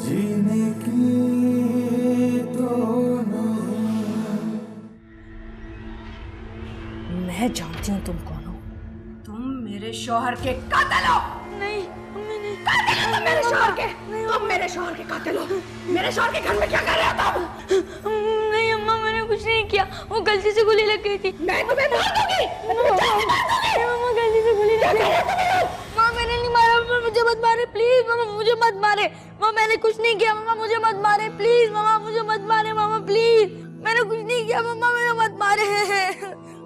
जीने की तो मैं जानती हूँ तुम कौन हो। तुम मेरे शौहर के कातिल हो। नहीं मम्मी नहीं। कातिल हो तुम मेरे शौहर के। तुम मेरे शौहर के कातिल हो। मेरे शौहर के घर में क्या कर रहे हो तुम? नहीं अम्मा मैंने कुछ नहीं किया, वो गलती से गोली लग गई थी। मैं तुम्हें मार दूंगी। मम्मा गलती से गोली लग गई। माँ मैंने नहीं मारा, मम्मा मुझे मत मारे प्लीज। मम्मा मुझे मत मारे। माँ मैंने कुछ नहीं किया। मम्मा मुझे मत मारे प्लीज। मम्मा मुझे मत मारे। मम्मा प्लीज मैंने कुछ नहीं किया। मम्मा मुझे मत मारे।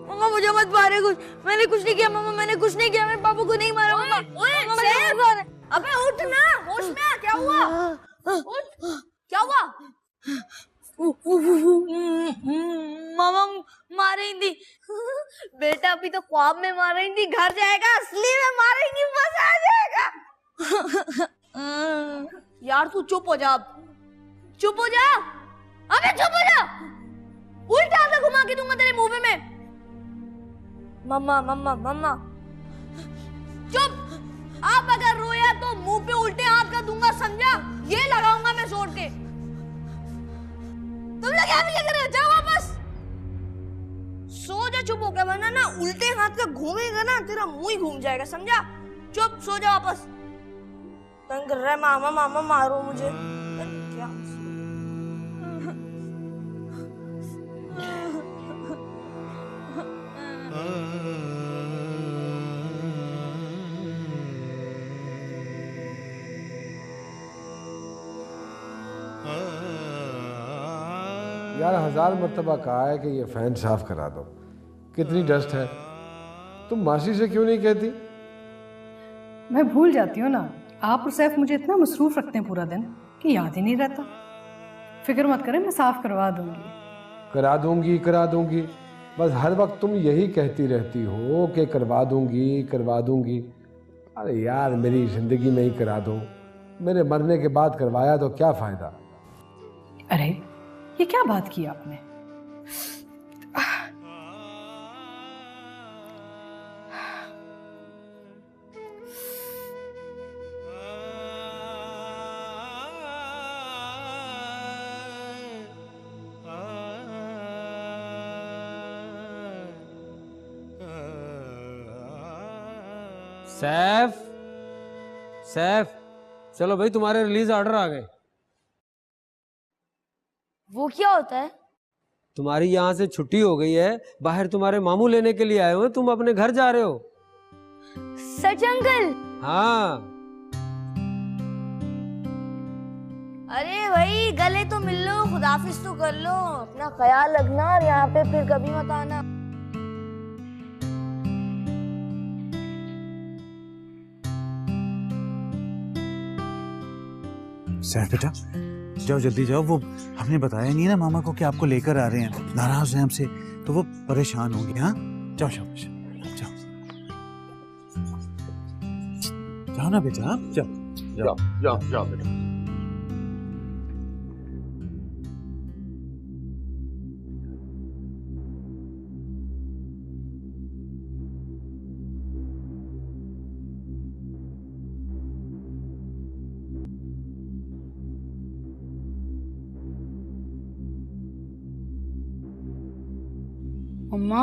मम्मा मुझे मत मारे। कुछ मैंने कुछ नहीं किया। मम्मा मैंने कुछ नहीं किया। मेरे पापा को नहीं मारा। मम्मा ओए अबे उठ ना, होश में आ। क्या हुआ? उठ, क्या हुआ? मामा मार रही थी। बेटा अभी तो ख्वाब में मार रही थी, घर जाएगा असली में मारेंगी, मजा आ जाएगा। यार तू चुप हो जा। चुप हो जा। अबे चुप हो जा। उल्टा हाथ घुमा के दूंगा तेरे मुंह में। मम्मा मम्मा मम्मा चुप। आप अगर रोया तो मुंह पे उल्टे हाथ का दूंगा, समझा? ये लगाऊंगा मैं सोट के। तुम लोग यहाँ पे क्या कर रहे हो? जाओ वापस सो जा। चुप हो गया, वरना ना उल्टे हाथ का घूमेगा ना तेरा मुंह ही घूम जाएगा, समझा? चुप सो जा वापस। तंग कर रहा है। मामा मामा मारो मुझे। क्या यार 1000 मर्तबा कहा है कि ये फैन साफ करा दो, कितनी डस्ट है। तुम मासी से क्यों नहीं कहती? मैं भूल जाती हूँ ना, आप और सैफ मुझे इतना मसरूफ रखते हैं पूरा दिन कि याद ही नहीं रहता। फिक्र मत करें, मैं साफ करवा दूंगी। करा दूंगी करा दूंगी, बस हर वक्त तुम यही कहती रहती हो कि करवा दूंगी करवा दूंगी। अरे यार मेरी ज़िंदगी में ही करा दो, मेरे मरने के बाद करवाया तो क्या फ़ायदा। अरे ये क्या बात की आपने? सैफ सैफ चलो भाई, तुम्हारे रिलीज ऑर्डर आ गए। वो क्या होता है? तुम्हारी यहाँ से छुट्टी हो गई है, बाहर तुम्हारे मामू लेने के लिए आए हुए, तुम अपने घर जा रहे हो। सच अंकल? हाँ। अरे भाई गले तो मिल लो, खुदाफिज तो कर लो, अपना ख्याल रखना और यहाँ पे फिर कभी मत आना। सैफ बेटा जाओ, जल्दी जाओ। वो हमने बताया नहीं ना मामा को कि आपको लेकर आ रहे हैं, नाराज हैं हमसे, तो वो परेशान होंगे। हाँ जाओ शाबाश, जाओ जाओ ना बेटा, जाओ जाओ जाओ जाओ बेटा। अम्मा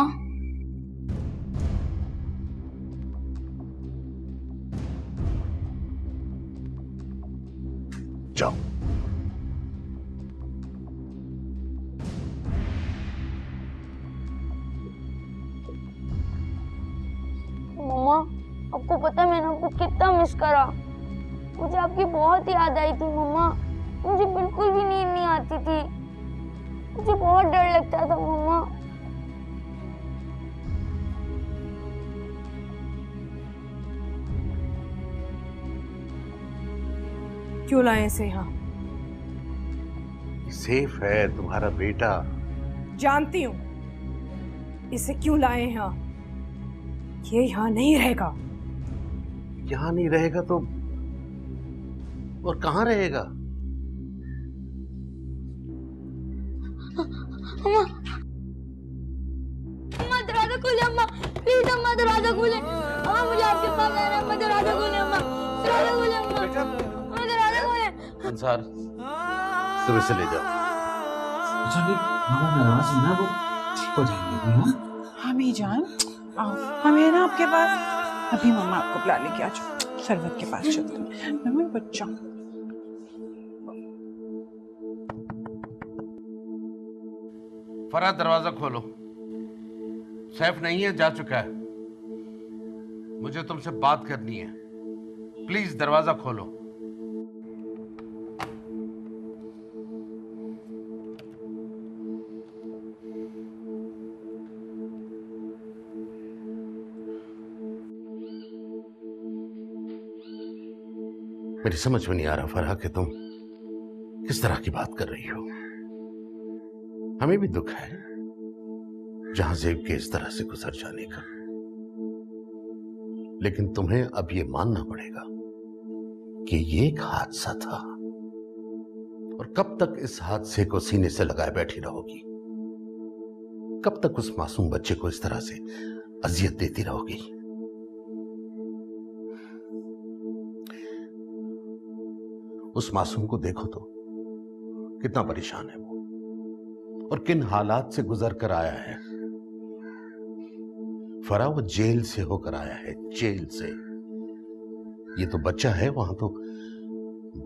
जाओ। मम्मा आपको पता है मैंने आपको कितना मिस करा। मुझे आपकी बहुत याद आई थी मम्मा, मुझे बिल्कुल भी नींद नहीं आती थी, मुझे बहुत डर लगता था मम्मा। क्यों लाए इसे यहाँ? सेफ है तुम्हारा बेटा। जानती हूँ इसे क्यों लाए यहाँ। ये यहाँ नहीं रहेगा। यहाँ नहीं रहेगा तो और कहाँ रहेगा? अम्मा दरवाजा खोले, अम्मा प्लीज, अम्मा दरवाजा खोले, अम्मा मुझे आपके पास आना है, अम्मा दरवाजा खोले, अम्मा दरवाजा खोले, अम्मा अंसार तुम इसे ले जाओ। अच्छा भी मामा नाराज है ना, वो ठीक हो जाएंगे हाँ? हमें जान आओ, हम है ना आपके पास। अभी मम्मा आपको बुला लेके आ जाओ, सरवत के पास चलते हैं। मम्मी बच्चा फरहाद दरवाजा खोलो। सैफ नहीं है, जा चुका है। मुझे तुमसे बात करनी है, प्लीज दरवाजा खोलो। मेरी समझ में नहीं आ रहा फरहा कि तुम किस तरह की बात कर रही हो। हमें भी दुख है जहां ज़ेब के इस तरह से गुजर जाने का, लेकिन तुम्हें अब यह मानना पड़ेगा कि ये एक हादसा था। और कब तक इस हादसे को सीने से लगाए बैठी रहोगी? कब तक उस मासूम बच्चे को इस तरह से अजियत देती रहोगी? उस मासूम को देखो तो कितना परेशान है वो, और किन हालात से गुजर कर आया है। फरा वो जेल से होकर आया है, जेल से। ये तो बच्चा है, वहां तो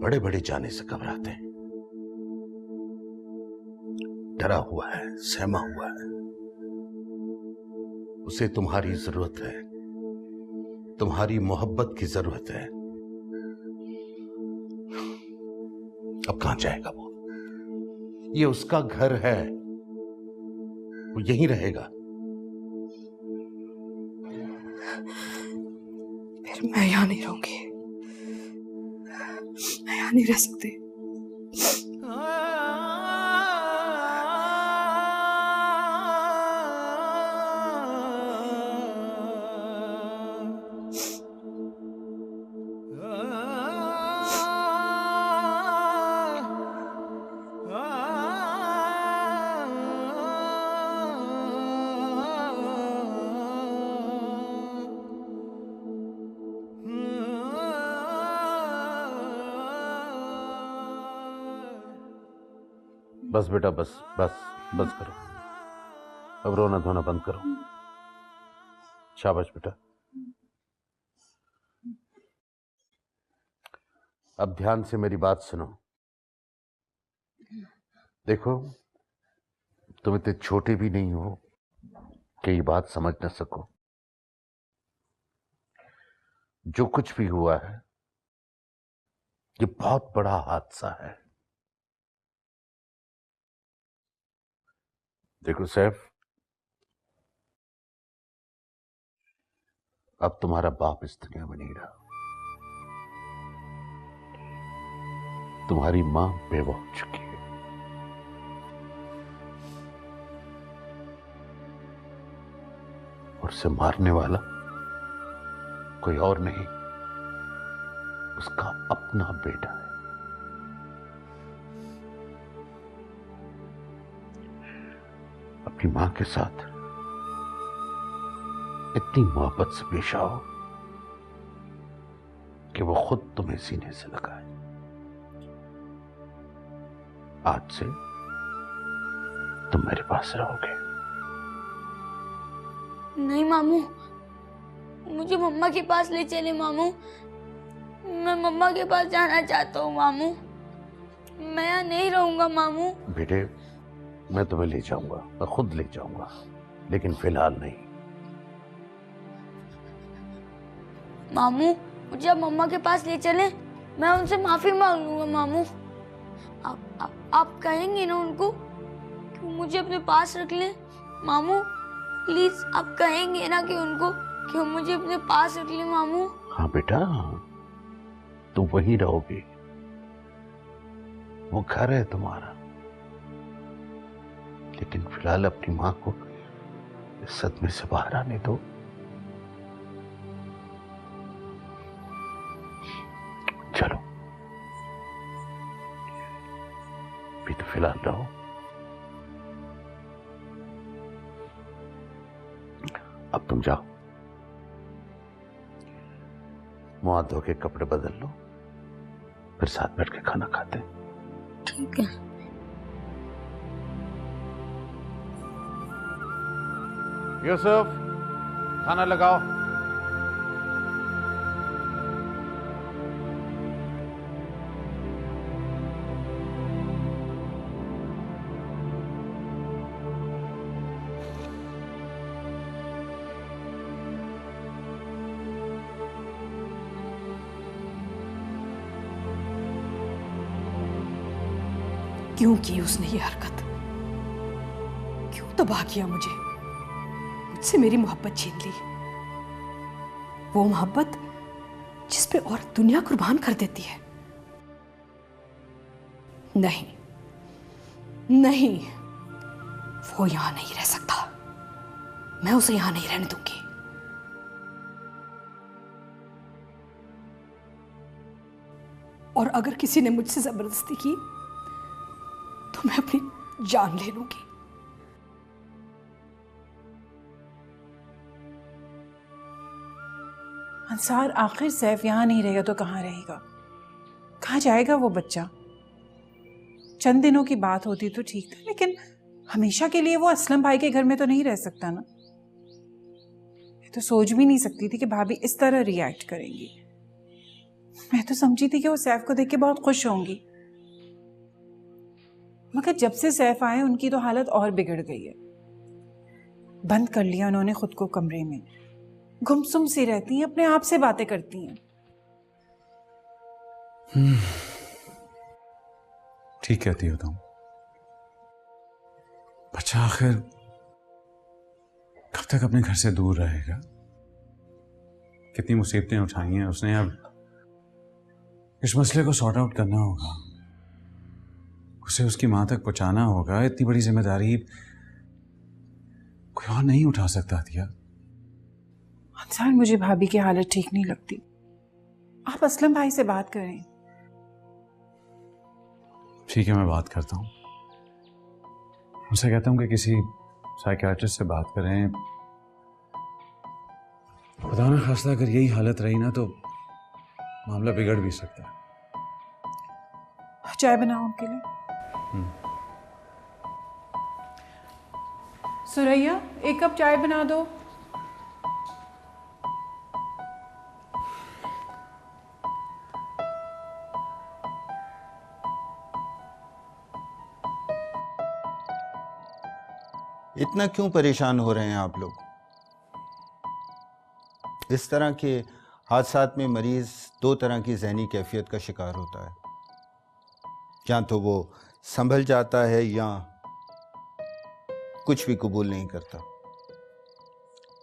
बड़े बड़े जाने से घबराते हैं। डरा हुआ है, सहमा हुआ है। उसे तुम्हारी जरूरत है, तुम्हारी मोहब्बत की जरूरत है। अब कहां जाएगा वो? ये उसका घर है, वो यहीं रहेगा। फिर मैं यहाँ नहीं रहूंगी, मैं यहाँ नहीं रह सकती। बस बेटा, बस बस बस करो। अब रोना धोना बंद करो। शाबाश बेटा। अब ध्यान से मेरी बात सुनो। देखो, तुम इतने छोटे भी नहीं हो कि ये बात समझ न सको। जो कुछ भी हुआ है, ये बहुत बड़ा हादसा है। देखो सैफ, अब तुम्हारा बाप इस दुनिया में नहीं रहा। तुम्हारी मां बेवा हो चुकी है। और उसे मारने वाला कोई और नहीं, उसका अपना बेटा है। अपनी मां के साथ इतनी मोहब्बत से पेश आओ कि वो खुद तुम्हें सीने से लगाए। आज से तुम मेरे पास रहोगे। नहीं मामू, मुझे मम्मा के पास ले चले मामू। मैं मम्मा के पास जाना चाहता हूँ मामू। मैं यहाँ नहीं रहूंगा मामू। बेटे, मैं तुम्हें ले जाऊंगा, मैं खुद ले जाऊंगा, लेकिन फिलहाल नहीं। मामू, मुझे आप मम्मा के पास ले चले, मैं उनसे माफी मांग लूंगा मामू। आप कहेंगे ना उनको कि मुझे अपने पास रख लें? मामू प्लीज, आप कहेंगे ना कि उनको कि वो मुझे अपने पास रख लें मामू? हाँ बेटा, तुम वहीं रहोगे, वो घर है तुम्हारा। लेकिन फिलहाल अपनी मां को इस सदमे से बाहर आने दो। चलो, भी तो फिलहाल रहो। अब तुम जाओ, मुंह हाथ धो के कपड़े बदल लो, फिर साथ बैठ के खाना खाते हैं। ठीक है। यूसुफ, खाना लगाओ। क्यों की उसने ये हरकत? क्यों तबाह किया मुझसे मेरी मोहब्बत छीन ली। वो मोहब्बत जिस पे औरत दुनिया कुर्बान कर देती है। नहीं नहीं, वो यहां नहीं रह सकता। मैं उसे यहां नहीं रहने दूंगी। और अगर किसी ने मुझसे जबरदस्ती की तो मैं अपनी जान ले लूंगी। अंसार, आखिर सैफ यहाँ नहीं रहेगा तो कहाँ रहेगा? कहाँ जाएगा वो बच्चा? चंद दिनों की बात होती तो ठीक था, लेकिन हमेशा के लिए वो असलम भाई के घर में तो नहीं रह सकता ना। मैं तो सोच भी नहीं सकती थी कि भाभी इस तरह रिएक्ट करेंगी। मैं तो समझी थी कि वो सैफ को देख के बहुत खुश होंगी, मगर जब से सैफ आए उनकी तो हालत और बिगड़ गई है। बंद कर लिया उन्होंने खुद को कमरे में, गुमसुम सी रहती हैं, अपने आप से बातें करती हैं। ठीक कहती हो तुम। बच्चा आखिर कब तक अपने घर से दूर रहेगा? कितनी मुसीबतें उठाई हैं उसने, अब इस मसले को सॉर्ट आउट करना होगा, उसे उसकी मां तक पहुंचाना होगा। इतनी बड़ी जिम्मेदारी कोई और नहीं उठा सकता दिया। अंसार, मुझे भाभी की हालत ठीक नहीं लगती। आप असलम भाई से बात करें। ठीक है, मैं बात करता हूँ। उनसे कहता हूँ कि किसी साइकियाट्रिस्ट से बात करें। खुदा ना खास्ता अगर यही हालत रही ना तो मामला बिगड़ भी सकता है। चाय बनाओ उनके लिए। सुरैया, एक कप चाय बना दो। इतना क्यों परेशान हो रहे हैं आप लोग? इस तरह के हादसात में मरीज दो तरह की ज़हनी कैफियत का शिकार होता है। या तो वो संभल जाता है या कुछ भी कबूल नहीं करता।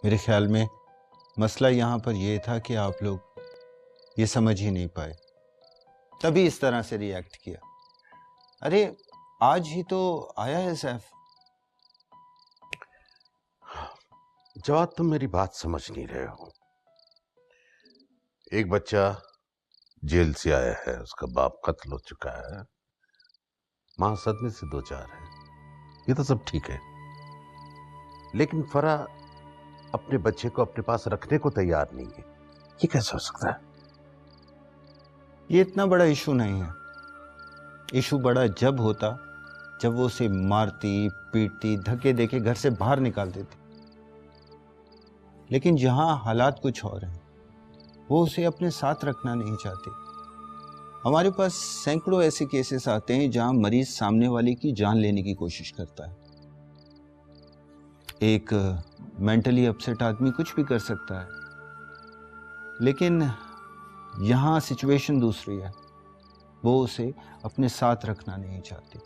मेरे ख्याल में मसला यहाँ पर यह था कि आप लोग ये समझ ही नहीं पाए, तभी इस तरह से रिएक्ट किया। अरे आज ही तो आया है सैफ। जवाब, तुम मेरी बात समझ नहीं रहे हो। एक बच्चा जेल से आया है, उसका बाप कत्ल हो चुका है, मां सदमे से दो चार है, ये तो सब ठीक है। लेकिन फरा अपने बच्चे को अपने पास रखने को तैयार नहीं है। ये कैसे हो सकता है? ये इतना बड़ा इशू नहीं है। इशू बड़ा जब होता जब वो उसे मारती, पीटती, धक्के देके घर से बाहर निकाल देती। लेकिन जहां हालात कुछ और हैं, वो उसे अपने साथ रखना नहीं चाहती। हमारे पास सैकड़ों ऐसे केसेस आते हैं जहां मरीज सामने वाले की जान लेने की कोशिश करता है। एक मेंटली अपसेट आदमी कुछ भी कर सकता है, लेकिन यहां सिचुएशन दूसरी है। वो उसे अपने साथ रखना नहीं चाहती।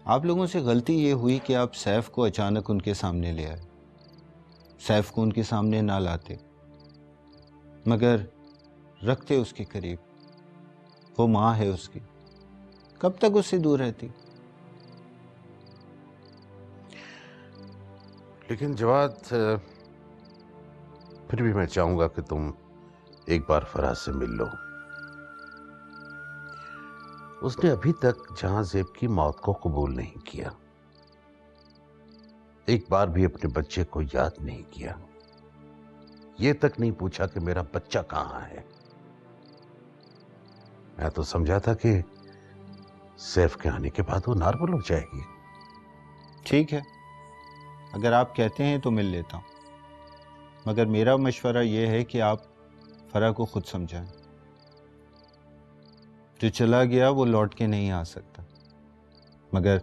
आप लोगों से गलती ये हुई कि आप सैफ को अचानक उनके सामने ले आए। सैफ को उनके सामने ना लाते, मगर रखते उसके करीब। वो माँ है उसकी, कब तक उससे दूर रहती? लेकिन जवाद, फिर भी मैं चाहूंगा कि तुम एक बार फराज से मिल लो। उसने अभी तक जहां ज़ेब की मौत को कबूल नहीं किया, एक बार भी अपने बच्चे को याद नहीं किया, ये तक नहीं पूछा कि मेरा बच्चा कहां है। मैं तो समझा था कि सैफ के आने के बाद वो नॉर्मल हो जाएगी। ठीक है, अगर आप कहते हैं तो मिल लेता हूँ, मगर मेरा मशवरा ये है कि आप फरा को खुद समझाएं। जो चला गया वो लौट के नहीं आ सकता, मगर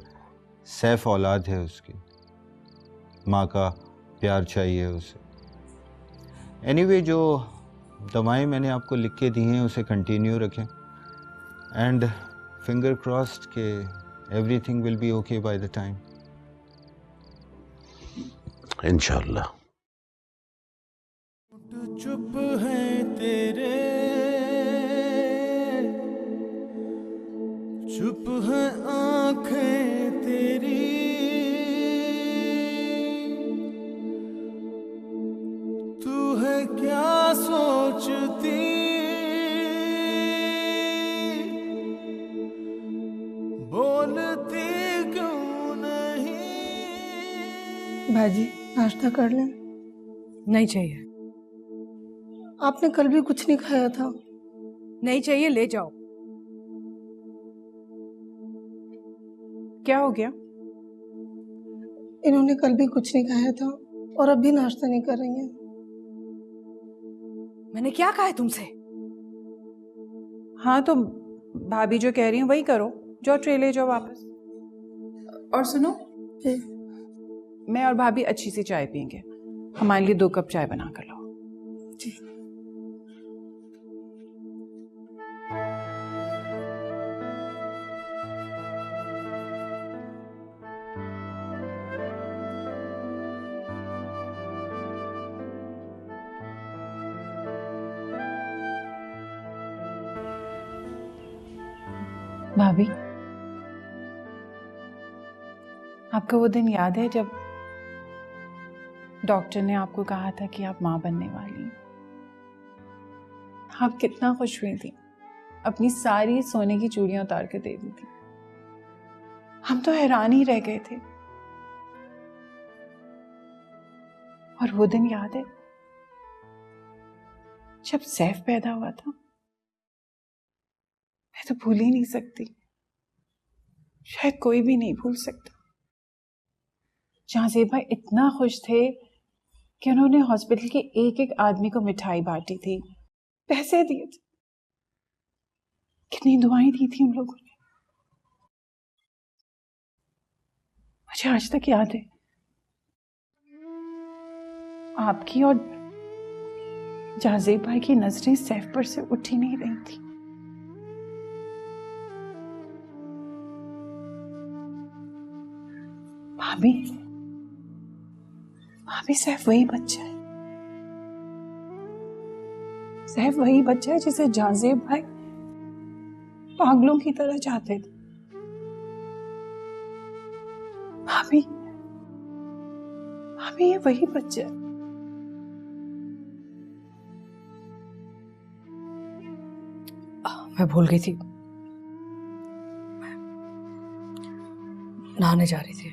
सैफ औलाद है उसकी, माँ का प्यार चाहिए उसे। एनीवे, जो दवाएं मैंने आपको लिख के दी हैं उसे कंटिन्यू रखें, एंड फिंगर क्रॉस्ड के everything will be okay by the time. इंशाल्लाह। चुप है तेरे, चुप है आंखें तेरी, तू है क्या सोचती, बोलती क्यों नहीं। भाजी, नाश्ता कर लें? नहीं चाहिए। आपने कल भी कुछ नहीं खाया था। नहीं चाहिए, ले जाओ। क्या हो गया? इन्होंने कल भी कुछ नहीं खाया था और अब भी नाश्ता नहीं कर रही हैं। मैंने क्या कहा है तुमसे? हाँ, तो भाभी जो कह रही हैं वही करो, जो ट्रे ले जाओ वापस। और सुनो, मैं और भाभी अच्छी सी चाय पियेंगे, हमारे लिए 2 कप चाय बना कर लाओ। जी। भाभी, आपको वो दिन याद है जब डॉक्टर ने आपको कहा था कि आप मां बनने वाली हैं? आप कितना खुश हुई थी, अपनी सारी सोने की चूड़ियां उतार के दे दी थी। हम तो हैरान ही रह गए थे। और वो दिन याद है जब सैफ पैदा हुआ था? मैं तो भूल ही नहीं सकती, शायद कोई भी नहीं भूल सकता। जहां भाई इतना खुश थे कि उन्होंने हॉस्पिटल के एक एक आदमी को मिठाई बांटी थी, पैसे दिए थे, कितनी दुआएं दी थी उन लोगों ने। मुझे आज तक याद है आपकी और जाजेब भाई की नजरें सैफ पर से उठ ही नहीं रही थी। भाभी, भाभी, सैफ वही बच्चा है, सैफ वही बच्चा है जिसे जाजेब भाई पागलों की तरह चाहते थे। भाभी, भाभी, ये वही बच्चा है। मैं भूल गई थी, नहाने जा रही थी।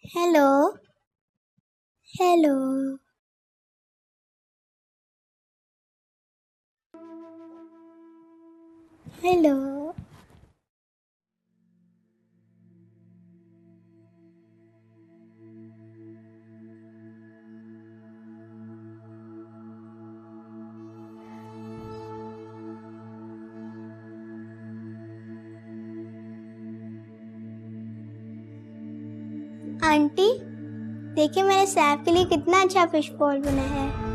Hello, hello, hello. आंटी देखिए मैंने सैफ के लिए कितना अच्छा फिश बॉल बनाया है।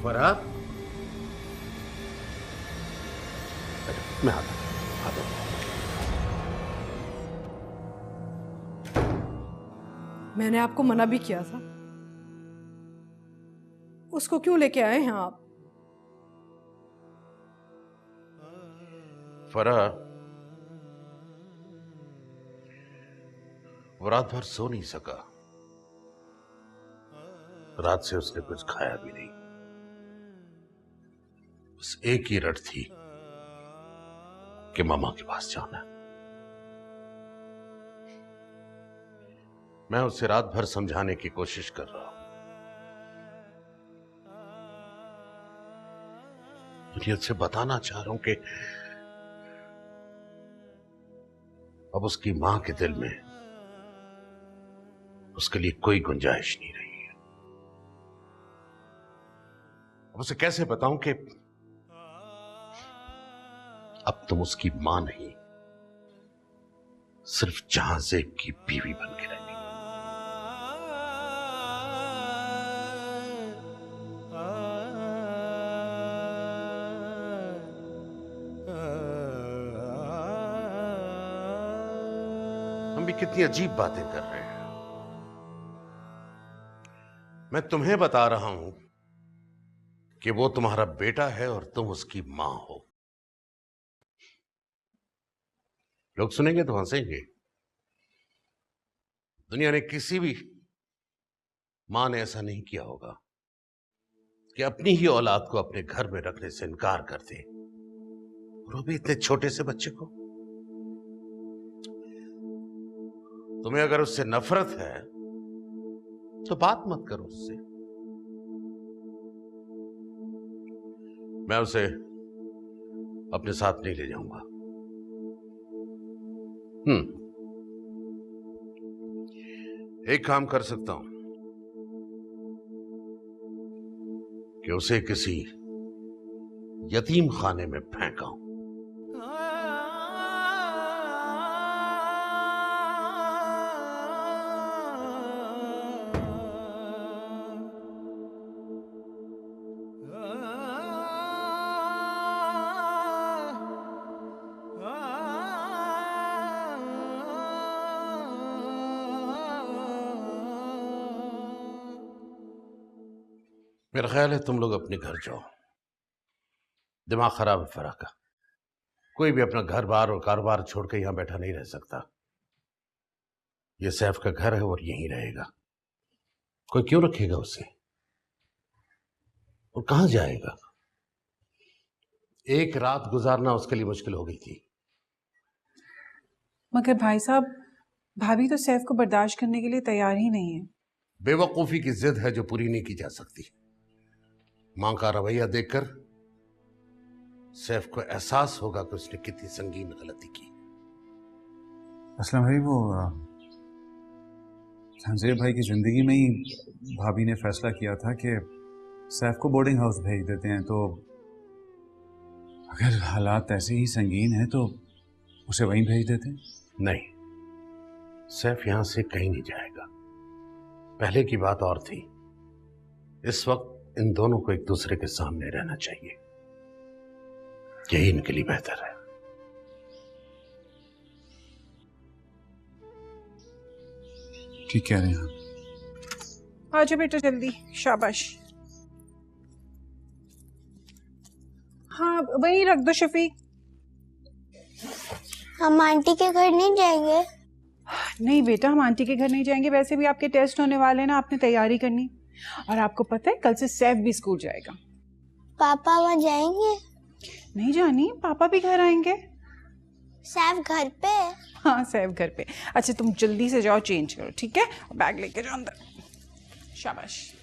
फरहाद, मैं आता हूं। मैंने आपको मना भी किया था। उसको क्यों लेके आए हैं आप? फरहाद, वो रात भर सो नहीं सका। रात से उसने कुछ खाया भी नहीं। बस एक ही रट थी कि मामा के पास जाना है। मैं उसे रात भर समझाने की कोशिश कर रहा हूं। दुनिया से बताना चाह रहा हूं कि अब उसकी मां के दिल में उसके लिए कोई गुंजाइश नहीं रही है। अब उसे कैसे बताऊं कि अब तुम उसकी मां नहीं, सिर्फ जहांजेब की बीवी बन के रहेगी। हम भी कितनी अजीब बातें कर रहे हैं। मैं तुम्हें बता रहा हूं कि वो तुम्हारा बेटा है और तुम उसकी मां हो। लोग सुनेंगे तो हंसेंगे। दुनिया ने किसी भी मां ने ऐसा नहीं किया होगा कि अपनी ही औलाद को अपने घर में रखने से इनकार कर दे, और वो भी इतने छोटे से बच्चे को। तुम्हें अगर उससे नफरत है तो बात मत करो उससे। मैं उसे अपने साथ नहीं ले जाऊंगा। एक काम कर सकता हूं कि उसे किसी यतीम खाने में फेंकाऊं। मेरा ख्याल है तुम लोग अपने घर जाओ। दिमाग खराब है फराह का। कोई भी अपना घर बार और कारोबार छोड़ के यहां बैठा नहीं रह सकता। यह सैफ का घर है और यहीं रहेगा। कोई क्यों रखेगा उसे? और कहां जाएगा? एक रात गुजारना उसके लिए मुश्किल हो गई थी। मगर भाई साहब, भाभी तो सैफ को बर्दाश्त करने के लिए तैयार ही नहीं है। बेवकूफी की जिद है जो पूरी नहीं की जा सकती। मां का रवैया देखकर सैफ को एहसास होगा कि उसने कितनी संगीन गलती की। असलम भाई, वो संजय भाई की जिंदगी में ही भाभी ने फैसला किया था कि सैफ को बोर्डिंग हाउस भेज देते हैं, तो अगर हालात ऐसे ही संगीन हैं तो उसे वहीं भेज देते हैं। नहीं, सैफ यहां से कहीं नहीं जाएगा। पहले की बात और थी। इस वक्त इन दोनों को एक दूसरे के सामने रहना चाहिए। यही इनके लिए बेहतर है। ठीक कह रहे हैं आप। आजा बेटा जल्दी, शाबाश। हाँ वहीं रख दो शफीक। हम आंटी के घर नहीं जाएंगे? नहीं बेटा, हम आंटी के घर नहीं जाएंगे। वैसे भी आपके टेस्ट होने वाले हैं ना, आपने तैयारी करनी। और आपको पता है कल से सैफ भी स्कूल जाएगा। पापा वहाँ जाएंगे? नहीं जानी, पापा भी घर आएंगे। सैफ घर पे? हाँ सैफ घर पे। अच्छा तुम जल्दी से जाओ, चेंज करो, ठीक है? बैग लेके जाओ अंदर। शाबाश।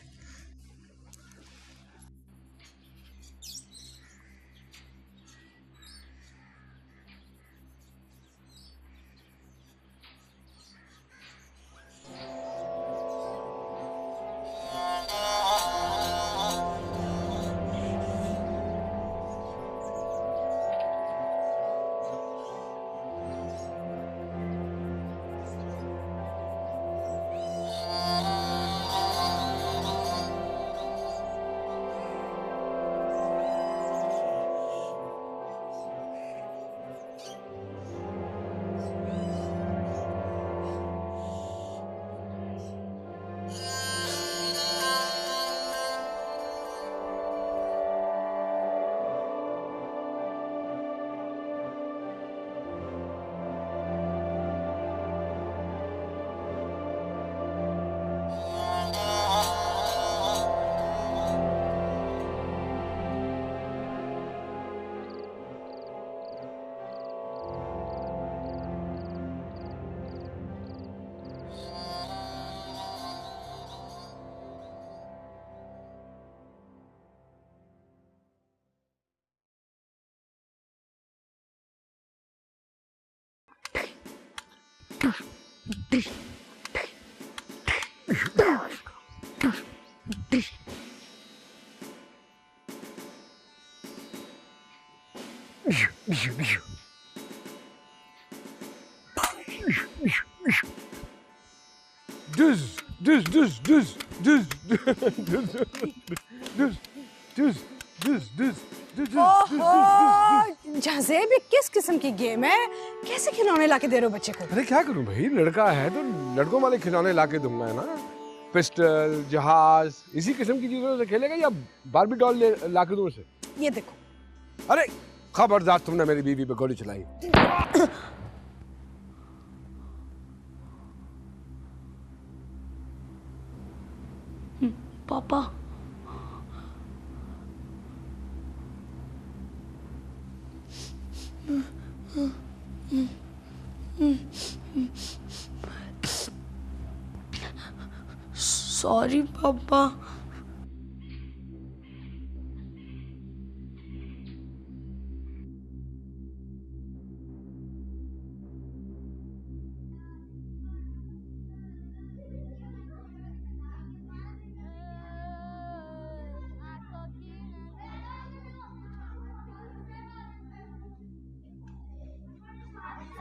जजेब, ये किस किस्म की गेम है? कैसे खिलौने लाके दे रहे हो बच्चे को? अरे क्या करूं भाई, लड़का है तो लड़कों वाले खिलौने लाके दूंगा, है ना। पिस्टल, जहाज, इसी किस्म की चीजों से खेलेगा या बारबी डॉल लाके दूं उसे? ये देखो। अरे खबरदार, तुमने मेरी बीवी पे गोली चलाई। पापा, सॉरी पापा।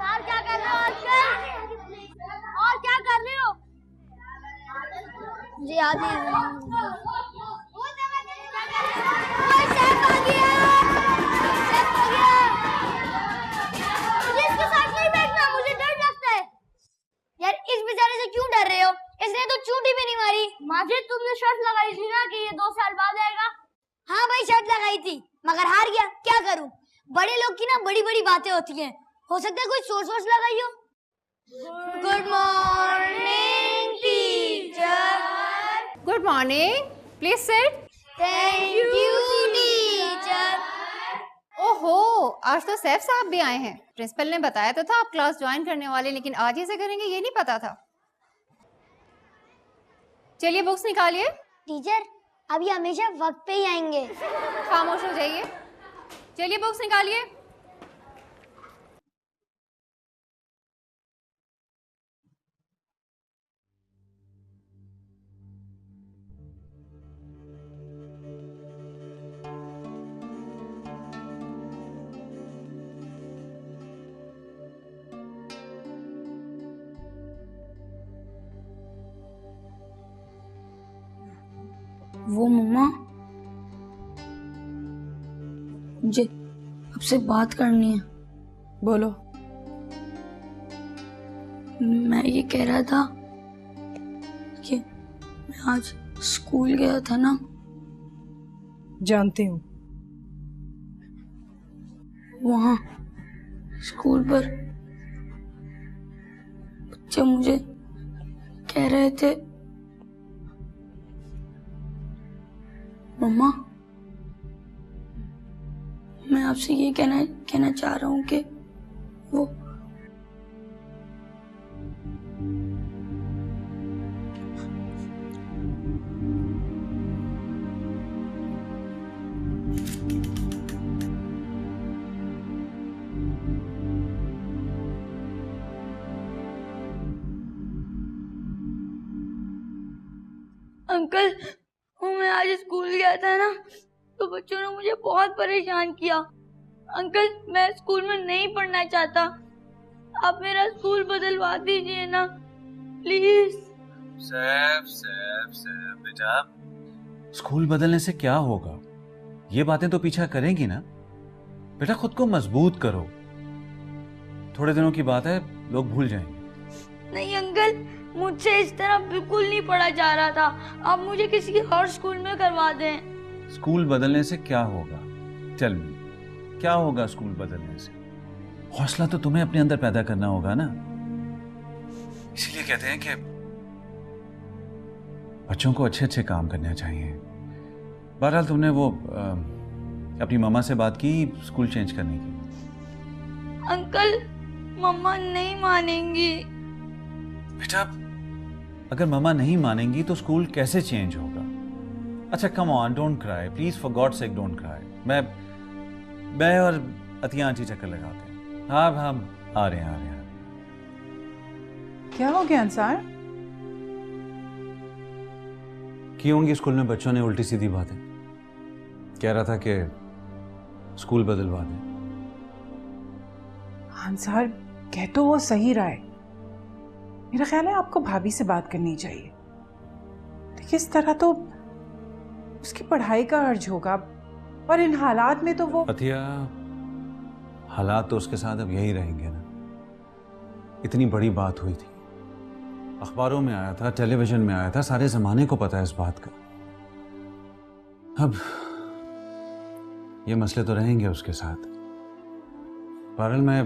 सर क्या कर रहे हो आजकल? और क्या कर रहे हो? मुझे याद नहीं आ रहा। सैफ आ गया! सैफ आ गया! मुझे इसके साथ नहीं बैठना, मुझे डर लगता है। यार इस बेचारे से क्यों डर रहे हो? इसने तो चूटी भी नहीं मारी। माजिद, तुमने शर्त लगाई थी ना कि ये 2 साल बाद आएगा। हाँ भाई, शर्त लगाई थी, मगर हार गया। क्या करूं? बड़े लोग की ना बड़ी बड़ी बातें होती हैं। हो सकता है कोई सोच लगाई हो। Good morning teacher. Good morning, please sit. Thank you teacher. ओहो, आज तो सैफ साहब भी आए हैं। प्रिंसिपल ने बताया तो था आप क्लास ज्वाइन करने वाले, लेकिन आज ऐसे करेंगे ये नहीं पता था। चलिए बुक्स निकालिए। टीचर, अब ये हमेशा वक्त पे ही आएंगे। खामोश हो जाइए। चलिए बुक्स निकालिए। वो मम्मा, मुझे आपसे बात करनी है। बोलो। मैं ये कह रहा था कि मैं आज स्कूल गया था ना। जानती हूँ। वहाँ स्कूल पर बच्चे मुझे कह रहे थे, मम्मा मैं आपसे ये कहना चाह रहा हूँ कि वो अंकल, मैं आज स्कूल गया था ना, तो बच्चों ने मुझे बहुत परेशान किया। अंकल, मैं स्कूल में नहीं पढ़ना चाहता, आप मेरा स्कूल बदलवा दीजिए ना प्लीज। सैफ सैफ सैफ बेटा, स्कूल बदलने से क्या होगा? ये बातें तो पीछा करेंगी ना। बेटा खुद को मजबूत करो, थोड़े दिनों की बात है, लोग भूल जाएंगे। नहीं अंकल, मुझसे इस तरह बिल्कुल नहीं पढ़ा जा रहा था, आप मुझे किसी और स्कूल में करवा दें। स्कूल बदलने से क्या होगा? चल क्या होगा स्कूल बदलने से? हौसला तो तुम्हें अपने अंदर पैदा करना होगा ना। इसीलिए कहते हैं कि बच्चों को अच्छे अच्छे काम करने चाहिए। बहरहाल तुमने वो अपनी मामा से बात की स्कूल चेंज करने की? अंकल, मम्मा नहीं मानेंगी। बेटा अगर मम्मा नहीं मानेंगी तो स्कूल कैसे चेंज होगा? अच्छा come on, don't cry please, for God sake don't cry. मैं और अतिया आंटी चक्कर लगाते हैं। हाँ हम आ रहे हैं। क्या हो गया अंसार? की होंगी स्कूल में बच्चों ने उल्टी सीधी बातें। कह रहा था कि स्कूल बदलवा दे। अंसार, कह तो वो सही रहा है। मेरा ख्याल है आपको भाभी से बात करनी चाहिए। देखिए, इस तरह तो उसकी पढ़ाई का अर्ज होगा, और इन हालात में तो वो अथिया, हालात तो उसके साथ अब यही रहेंगे ना। इतनी बड़ी बात हुई थी, अखबारों में आया था, टेलीविजन में आया था, सारे जमाने को पता है इस बात का। अब ये मसले तो रहेंगे उसके साथ। बहरहाल मैं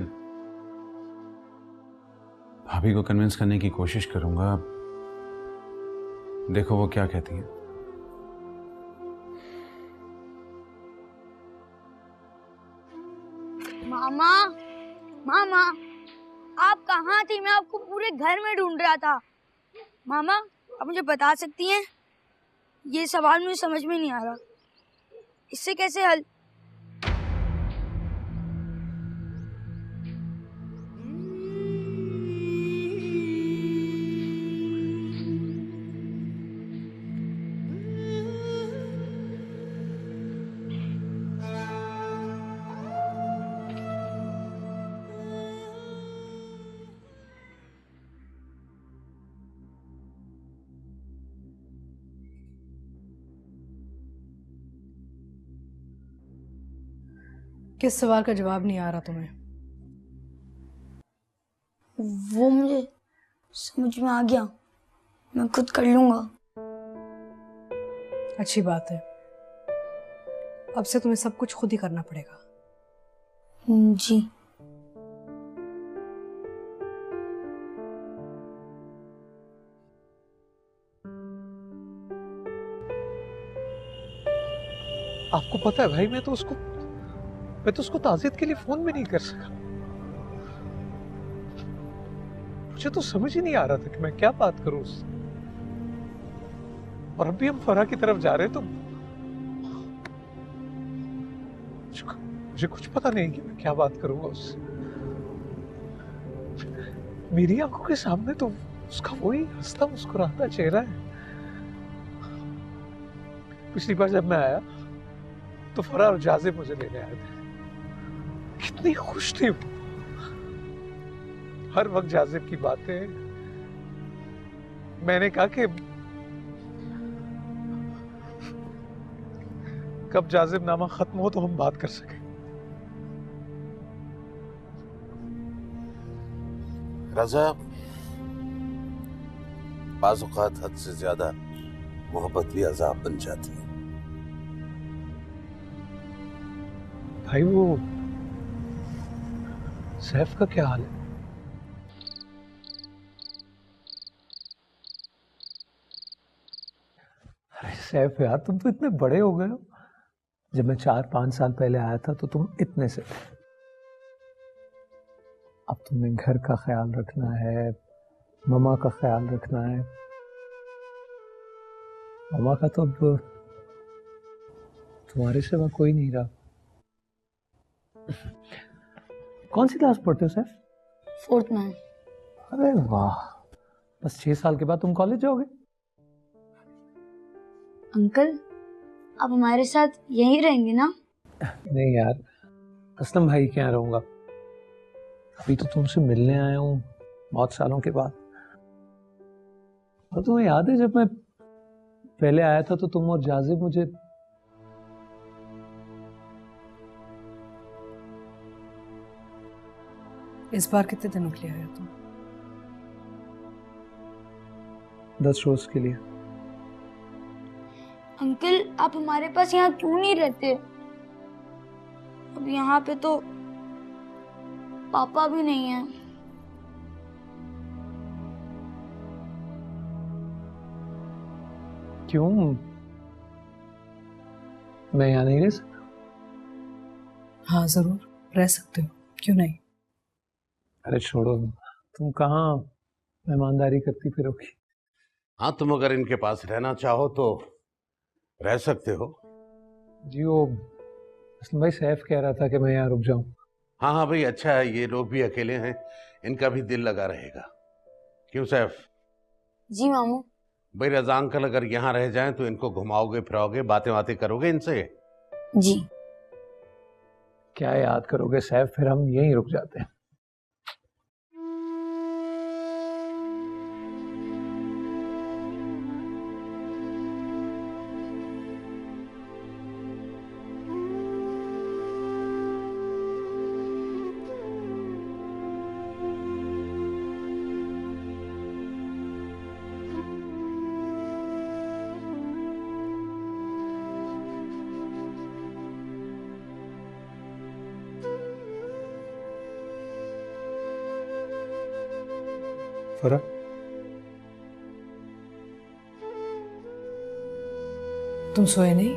भाभी को कन्विंस करने की कोशिश करूंगा। देखो वो क्या कहती है। मामा, मामा, आप कहाँ थी? मैं आपको पूरे घर में ढूंढ रहा था। मामा, आप मुझे बता सकती हैं? ये सवाल मुझे समझ में नहीं आ रहा, इससे कैसे हल? किस सवाल का जवाब नहीं आ रहा तुम्हें? वो मुझे समझ में आ गया, मैं खुद कर लूंगा। अच्छी बात है, अब से तुम्हें सब कुछ खुद ही करना पड़ेगा। जी। आपको पता है भाई, मैं तो उसको ताज़ियत के लिए फोन भी नहीं कर सका। मुझे तो समझ ही नहीं आ रहा था कि मैं क्या बात करूं उससे। और अभी हम फराह की तरफ जा रहे हैं तो मुझे कुछ पता नहीं कि मैं क्या बात करूंगा उससे। मेरी आंखों के सामने तो उसका वही हंसता मुस्कुराता चेहरा है। पिछली बार जब मैं आया तो फराह और जाजिब मुझे लेने आए थे। कितनी खुश थी वो। हर वक्त जाजिब की बातें। मैंने कहा कि कब जाजिब नामा खत्म हो तो हम बात कर सकें। रजा, बाज़ औक़ात हद से ज्यादा मोहब्बत भी अज़ाब बन जाती है। भाई, वो सैफ का क्या हाल है? अरे सैफ यार, तुम तो इतने बड़े हो गए हो। जब मैं 4-5 साल पहले आया था तो तुम इतने से थे। अब तुम्हें घर का ख्याल रखना है, ममा का ख्याल रखना है। ममा का तो अब तुम्हारे सिवा कोई नहीं रहा। कौन सी क्लास पढ़ते हो सैफ? 4th में। अरे वाह, बस 6 साल के बाद तुम कॉलेज जाओगे? अंकल, आप हमारे साथ यहीं रहेंगे ना? नहीं यार, असलम भाई के यहाँ रहूंगा। अभी तो तुमसे मिलने आया हूँ बहुत सालों के बाद। और तुम्हें याद है जब मैं पहले आया था तो तुम और जाजिब मुझे इस बार कितने दिनों के लिए आया तुम? 10 रोज के लिए। अंकल, आप हमारे पास यहाँ क्यों नहीं रहते? अब यहाँ पे तो पापा भी नहीं है। क्यों? मैं यहाँ नहीं रह सकता? हाँ जरूर रह सकते हो, क्यों नहीं। अरे छोड़ो, तुम कहाँ मेहमानदारी करती फिरोगी। हाँ, तुम अगर इनके पास रहना चाहो तो रह सकते हो। जी, वो असलम भाई सैफ कह रहा था कि मैं यहाँ रुक जाऊं। हाँ हाँ भाई, अच्छा है, ये लोग भी अकेले हैं, इनका भी दिल लगा रहेगा। क्यों सैफ? जी मामू। भाई रजा अंकल अगर यहाँ रह जाएं तो इनको घुमाओगे फिराओगे, बातें बातें करोगे इनसे? जी। क्या याद करोगे सैफ, फिर हम यहीं रुक जाते हैं। फरा, तुम सोए नहीं?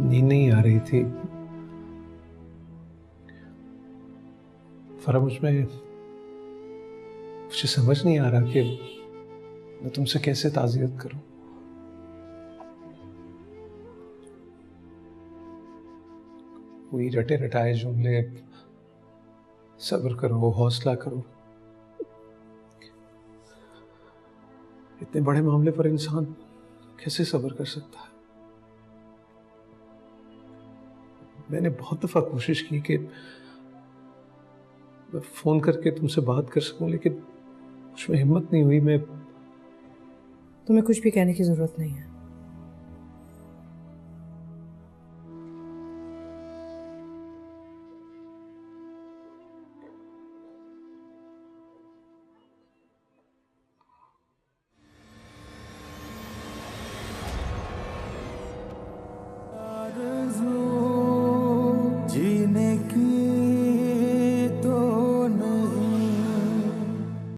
नींद नहीं आ रही थी। फरा, मुझे समझ नहीं आ रहा कि मैं तुमसे कैसे ताज़ियत करूं। वही रटे रटाए जुमले, सब्र करो, हौसला करो। इतने बड़े मामले पर इंसान कैसे सब्र कर सकता है? मैंने बहुत दफा कोशिश की कि मैं फोन करके तुमसे बात कर सकूं, लेकिन मुझमें हिम्मत नहीं हुई। मैं तुम्हें कुछ भी कहने की जरूरत नहीं है।